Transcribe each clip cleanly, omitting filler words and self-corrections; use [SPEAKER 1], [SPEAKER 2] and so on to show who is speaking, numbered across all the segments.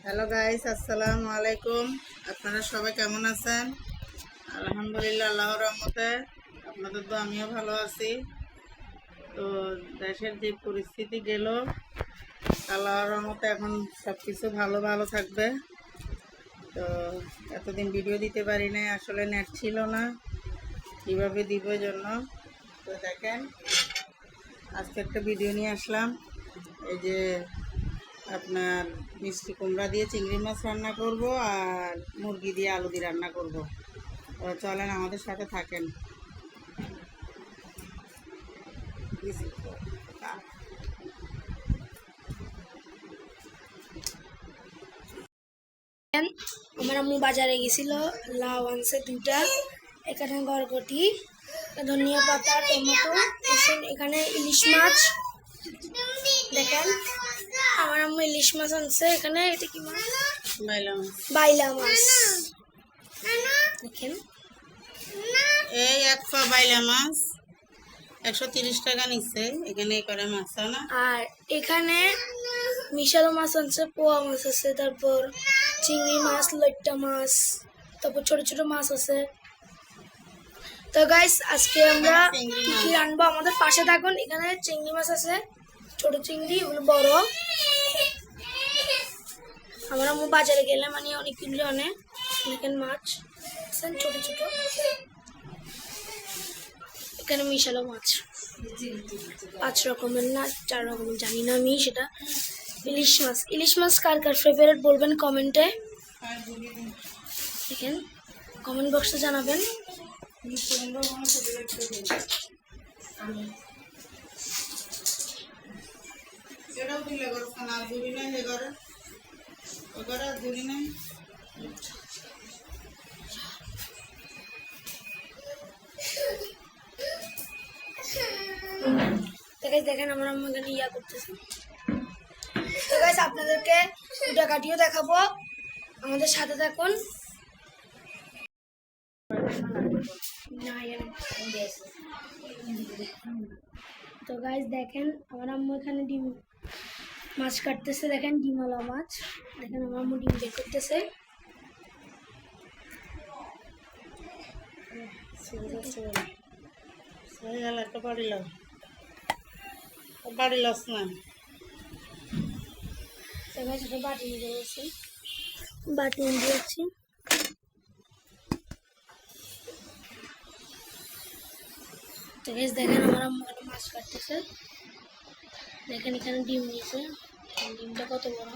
[SPEAKER 1] Hello guys, আসসালামু আলাইকুম। আপনারা সবাই কেমন আছেন? আলহামদুলিল্লাহ, আল্লাহর রহমতে আপনাদের তো আমিও ভালো আছি। তো দেশের যে পরিস্থিতি গেল, আল্লাহর রহমতে এখন সব কিছু ভালো ভালো থাকবে। তো এতদিন ভিডিও দিতে পারি নাই, আসলে নেট ছিল না, কীভাবে দিব জন্য। তো দেখেন, আজকে একটা ভিডিও নিয়ে আসলাম। এই যে আপনার মিষ্টি কুমড়া দিয়ে চিংড়ি মাছ রান্না করব আর মুরগি দিয়ে আলু দিয়ে রান্না করব। তো চলেন আমাদের সাথে থাকেন।
[SPEAKER 2] আমার আম্মু বাজারে গেছিল, লাউ আনছে দুটা, এখানে গরগটি, ধনিয়া পাতা, টমেটো, রসুন, এখানে ইলিশ মাছ। দেখেন আমার আম্মু ইলিশ মাছ আনছে, এখানে এটা কি মাছ? বাইলা মাছ। দেখেন
[SPEAKER 1] এই এক পা বাইলা মাছ 130 টাকা নিচ্ছে। এখানে করে মাছ না।
[SPEAKER 2] আর এখানে মিশালো মাছ আনছে, পোয়া মাছ আছে, তারপর চিংড়ি মাছ, লইট্টা মাছ, তারপর ছোট ছোট মাছ আছে। তো গাইস, আজকে আমরা কি কি রান্নবো আমাদের পাশে থাকুন। এখানে চিংড়ি মাছ আছে, ছোট চিংড়ি, ওগুলো বড়। আমরা বাজারে গেলে মানে অনেক কিনলে অনেক দেখেন মাছ ছোট ছোট। এখানে মিশালো মাছ 5 রকমের না 4 রকমের জানি না আমি সেটা। ইলিশ মাছ, ইলিশ মাছ কার কার ফেভারিট বলবেন কমেন্টে। দেখেন কমেন্ট বক্সে জানাবেন। দেখেন আমরা এখানে ইয়া করতেছি। তো গাইস, আপনাদেরকে দুটা কাটিও দেখাবো, আমাদের সাথে থাকুন। তো গাইস দেখেন আমার আম্মু এখানে ডিম মাছ কাটতেছে। দেখেন ডিমওয়ালা মাছ। দেখেন আমার আম্মু ডিম বের করতেছে।
[SPEAKER 1] বাড়ি লস না।
[SPEAKER 2] তো গাইস এটা বাটি নিয়ে যাচ্ছি, বাটি নিয়ে যাচ্ছি। তো গাইস দেখেন আমার আম্মু এখানে মাছ কাটতেছে। দেখেন এখানে ডিম নিয়েছে, ডিমটা কত বড়।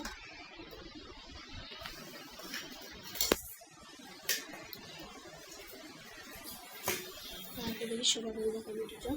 [SPEAKER 2] দেখি সবাই দেখেন ভিডিওটা।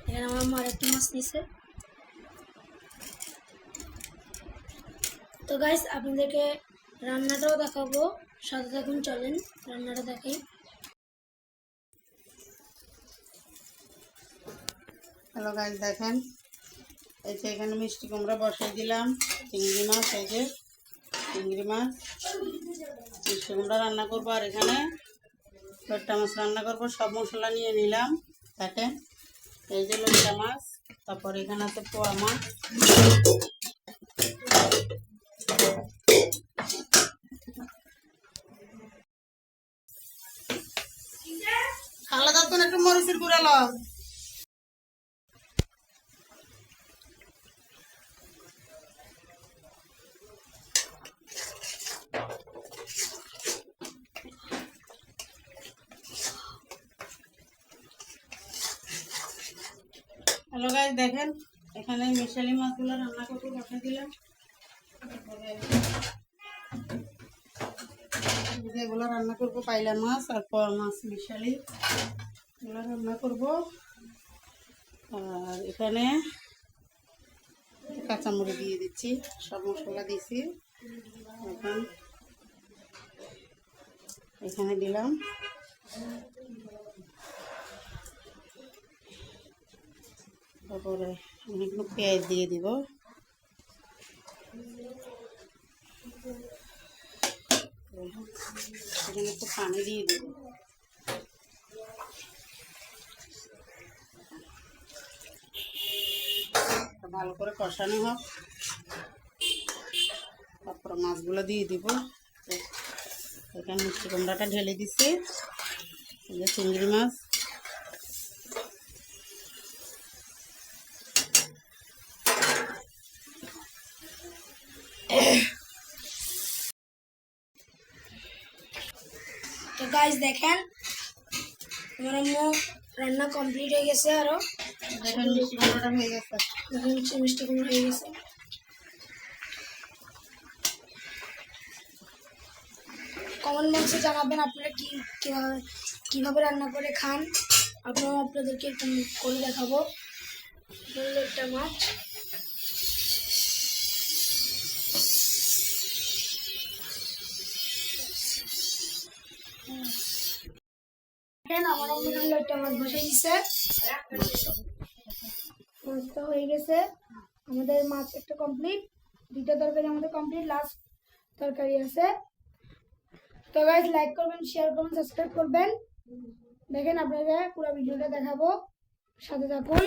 [SPEAKER 2] দেখেন আমার আম্মু আরেকটা মাছ নিছে। তো গাইস আপনাদেরকে রান্নাটাও দেখাবো, সাথে থাকুন, চলেন রান্নাটা দেখাই।
[SPEAKER 1] হ্যালো গাইস, দেখেন এই যে এখানে মিষ্টি কুমড়া বসাই দিলাম। চিংড়ি মাছ, এই যে চিংড়ি মাছ, মিষ্টি কুমড়া রান্না করবো। আর এখানে লইট্টা মাছ রান্না করবো। সব মশলা নিয়ে নিলাম। দেখেন এই যে লইট্টা মাছ, তারপর এখানে আছে পোয়া মাছ, আলাদা তো একটু মরিচের গুঁড়া ল। হ্যালো গাইস, দেখেন এখানে মিশালি মাছগুলো রান্না করতে বসে দিলাম। তারপরে যেগুলো রান্না করবো পাইলা মাছ আর পোয়া মাছ মিশালি এগুলো রান্না করব। আর এখানে কাঁচামরিচ দিয়ে দিচ্ছি, সব মশলা দিয়েছি। এখন এখানে দিলাম তারপরে আমি একটু পেঁয়াজ দিয়ে দিব। এখানে একটু পানি দিয়ে দিব। ভালো করে কষানো হোক, তারপরে মাছগুলো দিয়ে দিব। এখানে মিষ্টি কুমড়াটা ঢেলে দিচ্ছি, এই যে চিংড়ি মাছ।
[SPEAKER 2] তো গাইস দেখেন আমার আম্মু রান্না কমপ্লিট হয়ে গেছে। আরো
[SPEAKER 1] দেখেন মিষ্টি কুমড়াটা হয়ে গেছে।
[SPEAKER 2] দেখেন মিষ্টি কুমড়ো হয়ে গেছে। কমেন্ট বক্সে জানাবেন আপনারা কিভাবে রান্না করে খান। আপনাদেরকে একটু করে দেখাবো। একটা মাছ আমার আম্মু একটা মাছ বসে দিচ্ছে। মাছটা হয়ে গেছে, আমাদের মাছ একটা কমপ্লিট, দুইটা তরকারি আমাদের কমপ্লিট, লাস্ট তরকারি আছে। তো গাইস লাইক করবেন, শেয়ার করবেন, সাবস্ক্রাইব করবেন। দেখেন আপনাদের পুরো ভিডিওটা দেখাবো, সাথে থাকুন।